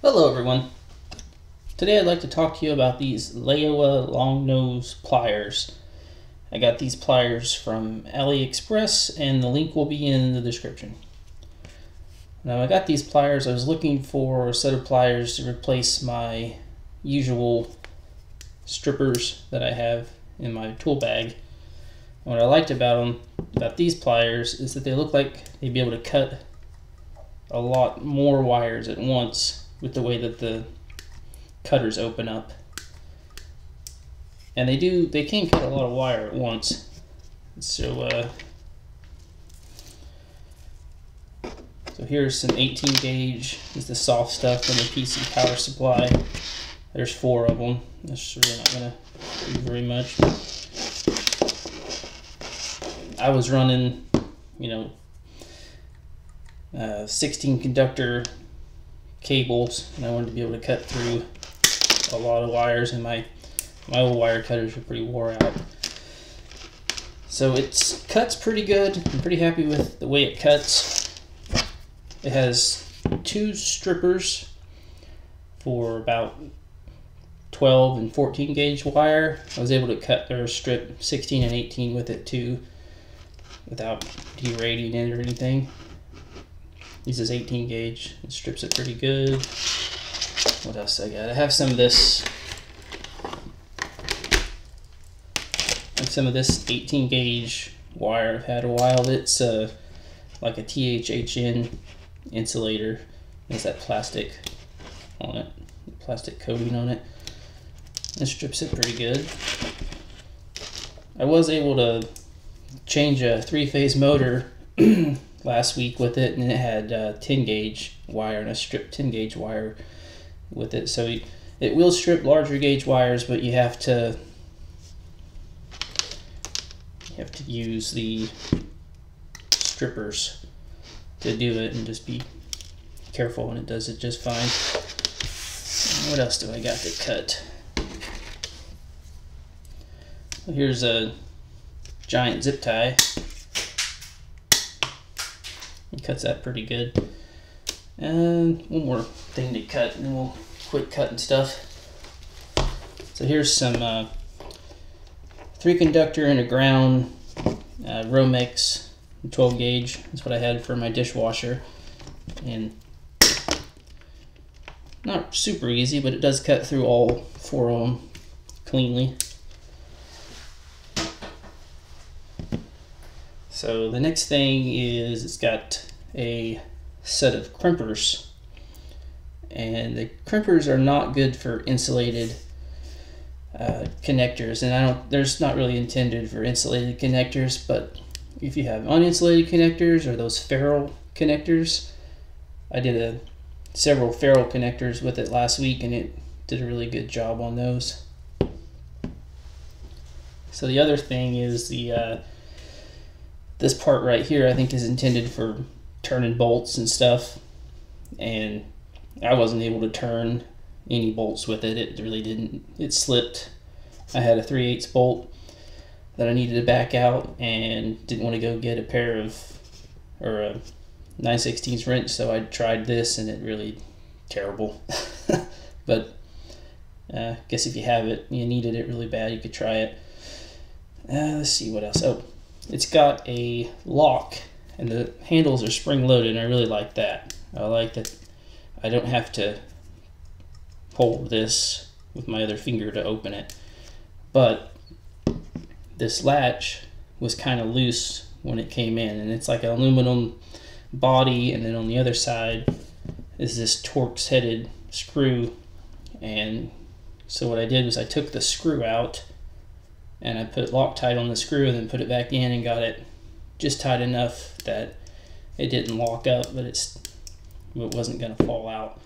Hello everyone. Today I'd like to talk to you about these LAOA long nose pliers. I got these pliers from AliExpress and the link will be in the description. Now I got these pliers, I was looking for a set of pliers to replace my usual strippers that I have in my tool bag. And what I liked about these pliers is that they look like they'd be able to cut a lot more wires at once with the way that the cutters open up. And they can cut a lot of wire at once. So here's some 18 gauge, this is the soft stuff from the PC power supply. There's 4 of them. That's really not gonna do very much. I was running, 16 conductor cables, and I wanted to be able to cut through a lot of wires, and my old wire cutters are pretty wore out. So it cuts pretty good. I'm pretty happy with the way it cuts. It has 2 strippers for about 12 and 14 gauge wire. I was able to cut or strip 16 and 18 with it too, without derating it or anything. This is 18 gauge. It strips it pretty good. What else I got? I have some of this. 18 gauge wire I've had a while. It's like a THHN insulator. There's that plastic on it, plastic coating on it. It strips it pretty good. I was able to change a 3-phase motor last week with it, and it had 10 gauge wire, and I stripped 10 gauge wire with it. So it will strip larger gauge wires, but you have to use the strippers to do it, and just be careful, and it does it just fine. What else do I got to cut? Well, here's a giant zip tie. It cuts that pretty good. And one more thing to cut, and then we'll quit cutting stuff. So here's some 3 conductor and a ground Romex 12 gauge. That's what I had for my dishwasher. And not super easy, but it does cut through all 4 of them cleanly. So the next thing is it's got a set of crimpers, and the crimpers are not good for insulated connectors, and there's not really intended for insulated connectors, but if you have uninsulated connectors or those ferrule connectors, I did several ferrule connectors with it last week, and it did a really good job on those. So the other thing is this part right here, I think, is intended for turning bolts and stuff, and I wasn't able to turn any bolts with it. It really didn't. It slipped. I had a 3/8 bolt that I needed to back out, and didn't want to go get a 9/16 wrench, so I tried this, and it really terrible. But I guess if you have it, you needed it really bad, you could try it. Let's see what else. Oh, it's got a lock, and the handles are spring-loaded, and I really like that. I like that I don't have to pull this with my other finger to open it. But this latch was kind of loose when it came in, and it's like an aluminum body, and then on the other side is this Torx-headed screw. And so what I did was I took the screw out, and I put Loctite on the screw, and then put it back in, and got it just tight enough that it didn't lock up, but it wasn't going to fall out,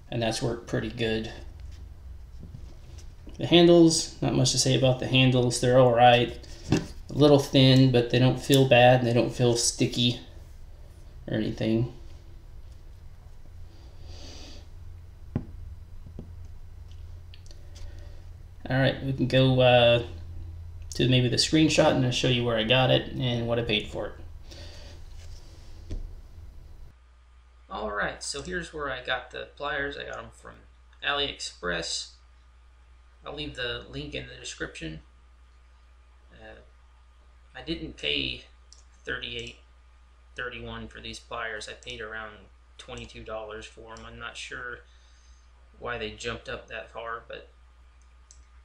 and that's worked pretty good. The handles, not much to say about the handles. They're all right. A little thin, but they don't feel bad, and they don't feel sticky or anything. All right, we can go to maybe the screenshot, and I'll show you where I got it and what I paid for it. All right, Alright, so here's where I got the pliers. I got them from AliExpress. I'll leave the link in the description. I didn't pay $38.31 for these pliers. I paid around $22 for them. I'm not sure why they jumped up that far, but it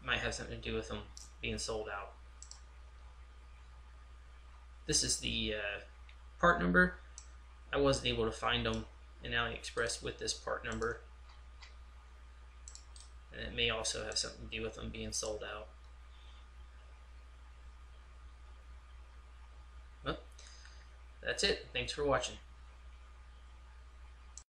might have something to do with them being sold out. This is the part number. I wasn't able to find them in AliExpress with this part number, and it may also have something to do with them being sold out. Well, that's it. Thanks for watching.